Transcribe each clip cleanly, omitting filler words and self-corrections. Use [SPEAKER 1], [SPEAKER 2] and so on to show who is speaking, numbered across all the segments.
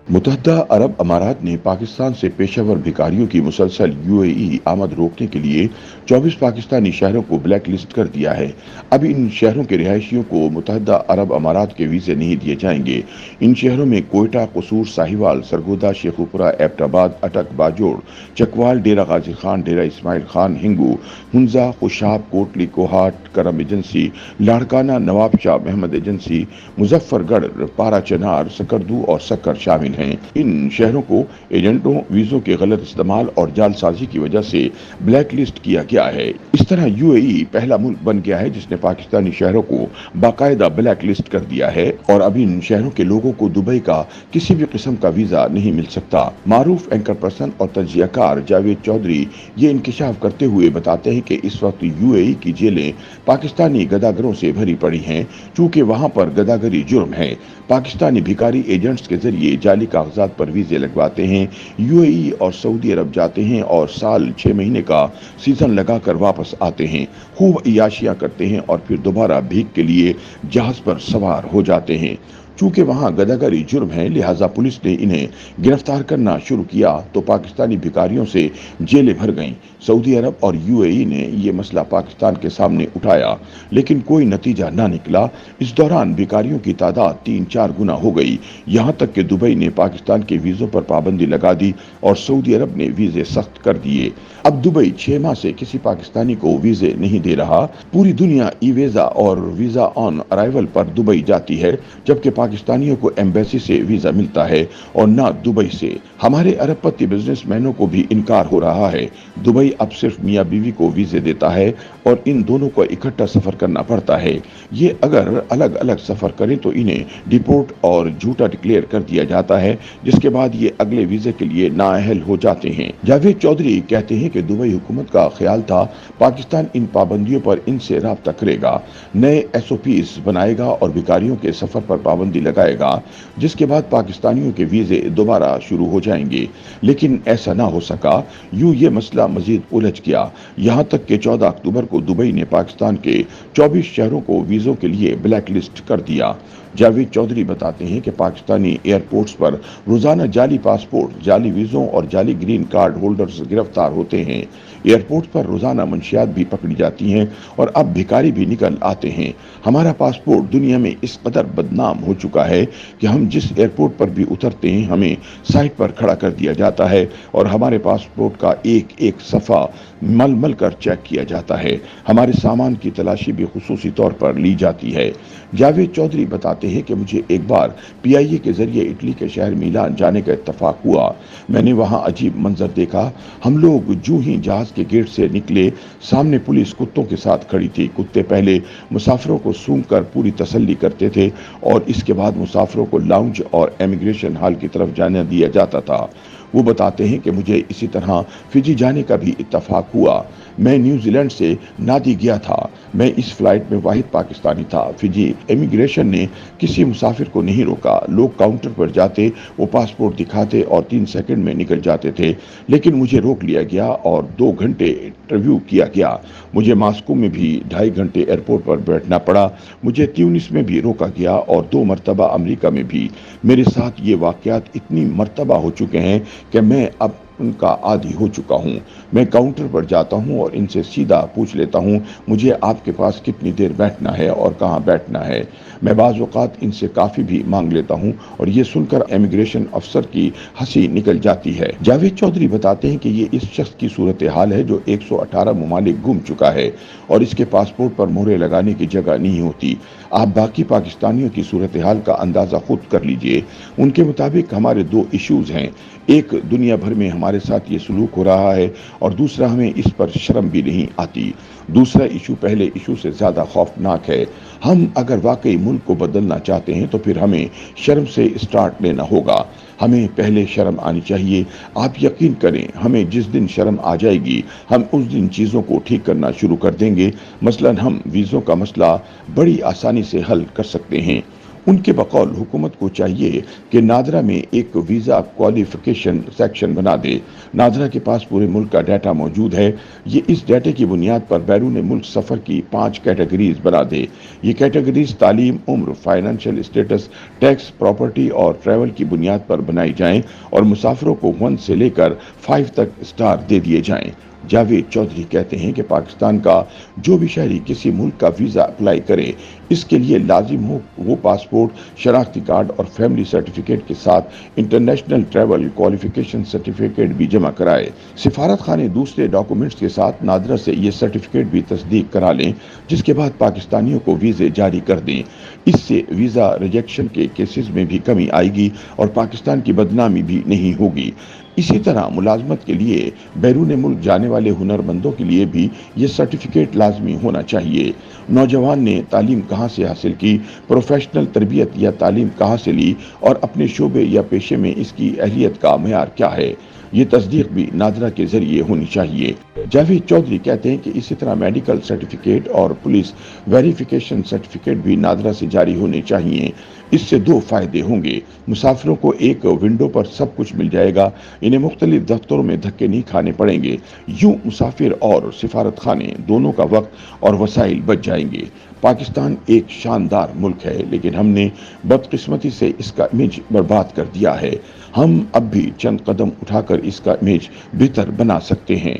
[SPEAKER 1] मुतहद्दा अरब अमारात ने पाकिस्तान से पेशावर भिखारियों की मुसलसल यूएई आमद रोकने के लिए 24 पाकिस्तानी शहरों को ब्लैक लिस्ट कर दिया है। अब इन शहरों के रिहायशियों को मुतहद्दा अरब अमारात के वीजे नहीं दिए जाएंगे। इन शहरों में कोयटा, कसूर, साहिवाल, सरगोदा, शेखुपुरा, एबटाबाद, अटक, बाजोड़, चकवाल, डेरा गाजी खान, डेरा इस्माइल खान, हिंगू, हुंजा, खुशाब, कोटली, कोहाट, करम एजेंसी, लाड़काना, नवाब शाह महमद एजेंसी, मुजफ्फरगढ़, पारा चनार, सकरदू और सक्कर शामिल हैं। इन शहरों को एजेंटों, वीजों के गलत इस्तेमाल और जालसाजी की वजह से ब्लैक लिस्ट किया गया है। इस तरह यूएई पहला मुल्क बन गया है जिसने पाकिस्तानी शहरों को बाकायदा ब्लैक लिस्ट कर दिया है और अब इन शहरों के लोगों को दुबई का किसी भी किस्म का वीजा नहीं मिल सकता। मारूफ एंकर पर्सन और तजियाकार जावेद चौधरी ये इंकिशाफ करते हुए बताते हैं कि इस वक्त यूएई की जेलें पाकिस्तानी गदागरों से भरी पड़ी हैं, चूंकि वहां पर गदागरी जुर्म है। पाकिस्तानी भिखारी एजेंट्स के जरिए जाली कागजात पर वीजे लगवाते हैं, यूएई और सऊदी अरब जाते हैं और साल 6 महीने का सीजन लगाकर वापस आते हैं, खूब अय्याशियां करते हैं और फिर दोबारा भीख के लिए जहाज पर सवार हो जाते हैं। चूंकि वहां गदागरी जुर्म है, लिहाजा पुलिस ने इन्हें गिरफ्तार करना शुरू किया तो पाकिस्तानी भिखारियों से जेलें भर गईं। सऊदी अरब और यूएई ने यह मसला पाकिस्तान के सामने उठाया, लेकिन कोई नतीजा ना निकला। इस दौरान भिखारियों की तादाद 3-4 गुना हो गई। यहां तक कि दुबई ने पाकिस्तान के वीजों पर पाबंदी लगा दी और सऊदी अरब ने वीजे सख्त कर दिए। अब दुबई 6 माह से किसी पाकिस्तानी को वीजे नहीं दे रहा। पूरी दुनिया ई वीजा और वीजा ऑन अराइवल पर दुबई जाती है, जबकि पाकिस्तानियों को एम्बेसी से वीजा मिलता है और ना दुबई से। हमारे अरबपति बिजनेसमैनों को भी इनकार हो रहा है। दुबई अब सिर्फ मियां बीवी को वीजे देता है और इन दोनों को इकट्ठा सफर करना पड़ता है। ये अगर अलग अलग सफर करें तो इन्हें डिपोर्ट और झूठा डिक्लेयर कर दिया जाता है, जिसके बाद ये अगले वीजे के लिए नाअहल हो जाते हैं। जावेद चौधरी कहते हैं कि दुबई हुकूमत का ख्याल था पाकिस्तान इन पाबंदियों पर इनसे राब्ता करेगा, नए एसओपीज बनाएगा और भिखारियों के सफर पर पाबंदी लगाएगा, जिसके बाद पाकिस्तानियों के वीजे दोबारा शुरू हो जाएंगे। लेकिन ऐसा ना हो सका। यूं ये मसला मजीद उलझ गया, यहां तक कि 14 अक्टूबर को दुबई ने पाकिस्तान के 24 शहरों को वीजों के लिए ब्लैक लिस्ट कर दिया। जावेद चौधरी बताते हैं कि पाकिस्तानी एयरपोर्ट्स पर रोजाना जाली पासपोर्ट, जाली वीजों और जाली ग्रीन कार्ड होल्डर्स गिरफ्तार होते हैं। एयरपोर्ट पर रोजाना मंशियात भी पकड़ी जाती हैं और अब भिखारी भी निकल आते हैं। हमारा पासपोर्ट दुनिया में इस कदर बदनाम हो चुका है कि हम जिस एयरपोर्ट पर भी उतरते हैं हमें साइड पर खड़ा कर दिया जाता है और हमारे पासपोर्ट का एक एक सफ़ा मल मल कर चेक किया जाता है। हमारे सामान की तलाशी भी खुसूसी तौर पर ली जाती है। जावेद चौधरी बताते हैं कि मुझे एक बार पीआईए के जरिए इटली के शहर मिलान जाने का इत्तफाक हुआ। मैंने वहां अजीब मंजर देखा। हम लोग जूं ही जहाज के गेट से निकले, सामने पुलिस कुत्तों के साथ खड़ी थी। कुत्ते पहले मुसाफिरों को सूंघकर पूरी तसल्ली करते थे और इसके बाद मुसाफिरों को लाउंज और इमिग्रेशन हॉल की तरफ जाने दिया जाता था। वो बताते हैं कि मुझे इसी तरह फिजी जाने का भी इत्तफाक हुआ। मैं न्यूजीलैंड से नादी गया था। मैं इस फ्लाइट में वाहिद पाकिस्तानी था। फिजी इमिग्रेशन ने किसी मुसाफिर को नहीं रोका। लोग काउंटर पर जाते, वो पासपोर्ट दिखाते और 3 सेकंड में निकल जाते थे, लेकिन मुझे रोक लिया गया और 2 घंटे इंटरव्यू किया गया। मुझे मास्को में भी 2.5 घंटे एयरपोर्ट पर बैठना पड़ा। मुझे ट्यूनिस में भी रोका गया और 2 मरतबा अमेरिका में भी। मेरे साथ ये वाकयात इतनी मरतबा हो चुके हैं कि मैं अब उनका आदी हो चुका हूँ। मैं काउंटर पर जाता हूँ और इनसे सीधा पूछ लेता हूँ, मुझे आपके पास कितनी देर बैठना है और कहाँ बैठना है। मैं बाज़ औक़ात इनसे काफ़ी भी मांग लेता हूँ और ये सुनकर इमिग्रेशन अफसर की हंसी निकल जाती है। जावेद चौधरी बताते हैं कि ये इस शख्स की सूरत हाल है जो 118 ममालिक घूम चुका है और इसके पासपोर्ट पर मोहरे लगाने की जगह नहीं होती। आप बाकी पाकिस्तानियों की सूरत हाल का अंदाज़ा खुद कर लीजिए। उनके मुताबिक हमारे 2 इश्यूज़ हैं। एक, दुनिया भर में हमारे साथ ये सलूक हो रहा है और दूसरा, हमें इस पर शर्म भी नहीं आती। दूसरा इशू पहले इशू से ज़्यादा खौफनाक है। हम अगर वाकई मुल्क को बदलना चाहते हैं तो फिर हमें शर्म से स्टार्ट लेना होगा। हमें पहले शर्म आनी चाहिए। आप यकीन करें, हमें जिस दिन शर्म आ जाएगी हम उस दिन चीज़ों को ठीक करना शुरू कर देंगे। मसलन हम वीज़ों का मसला बड़ी आसानी से हल कर सकते हैं। उनके बकौल हुकूमत को चाहिए कि नादरा में एक वीज़ा क्वालिफिकेशन सेक्शन बना दे। नादरा के पास पूरे मुल्क का डाटा मौजूद है। ये इस डाटे की बुनियाद पर बैरून मुल्क सफ़र की 5 कैटेगरीज बना दे। ये कैटेगरीज तालीम, उम्र, फाइनेंशियल स्टेटस, टैक्स, प्रॉपर्टी और ट्रैवल की बुनियाद पर बनाई जाएं और मुसाफिरों को 1 से लेकर 5 तक स्टार दे दिए जाएं। जावेद चौधरी कहते हैं कि पाकिस्तान का जो भी शहरी किसी मुल्क का वीज़ा अप्लाई करे, इसके लिए लाजिम हो वो पासपोर्ट, शनाख्ती कार्ड और फैमिली सर्टिफिकेट के साथ इंटरनेशनल ट्रैवल क्वालिफिकेशन सर्टिफिकेट भी जमा कराए। सिफारत खाने दूसरे डॉक्यूमेंट्स के साथ नादरा से ये सर्टिफिकेट भी तस्दीक करा लें, जिसके बाद पाकिस्तानियों को वीज़े जारी कर दें। इससे वीज़ा रिजेक्शन के केसेस में भी कमी आएगी और पाकिस्तान की बदनामी भी नहीं होगी। इसी तरह मुलाजमत के लिए बैरून मुल्क जाने वाले हुनरमंदों के लिए भी ये सर्टिफिकेट लाजमी होना चाहिए। नौजवान ने तालीम कहाँ से हासिल की, प्रोफेशनल तरबियत या तालीम कहाँ से ली और अपने शोबे या पेशे में इसकी अहलियत का मेयार क्या है, ये तस्दीक भी नादरा के जरिए होनी चाहिए। जावेद चौधरी कहते हैं कि इसी तरह मेडिकल सर्टिफिकेट और पुलिस वेरिफिकेशन सर्टिफिकेट भी नादरा से जारी होने चाहिए। इससे 2 फायदे होंगे। मुसाफिरों को एक विंडो पर सब कुछ मिल जाएगा, इन्हें मुख्तलिफ दफ्तरों में धक्के नहीं खाने पड़ेंगे। यूं मुसाफिर और सिफारत खाने दोनों का वक्त और वसाइल बच जाएंगे। पाकिस्तान एक शानदार मुल्क है, लेकिन हमने बदकिस्मती से इसका इमेज बर्बाद कर दिया है। हम अब भी चंद कदम उठाकर इसका इमेज बेहतर बना सकते हैं।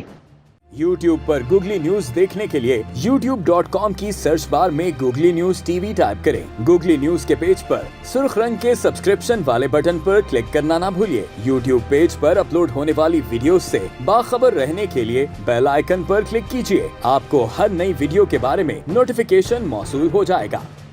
[SPEAKER 2] YouTube पर गूगली न्यूज देखने के लिए youtube.com की सर्च बार में गूगली न्यूज टीवी टाइप करें। गूगली न्यूज के पेज पर सुर्ख रंग के सब्सक्रिप्शन वाले बटन पर क्लिक करना ना भूलिए। YouTube पेज पर अपलोड होने वाली वीडियोस से बाखबर रहने के लिए बेल आइकन पर क्लिक कीजिए। आपको हर नई वीडियो के बारे में नोटिफिकेशन मौसूल हो जाएगा।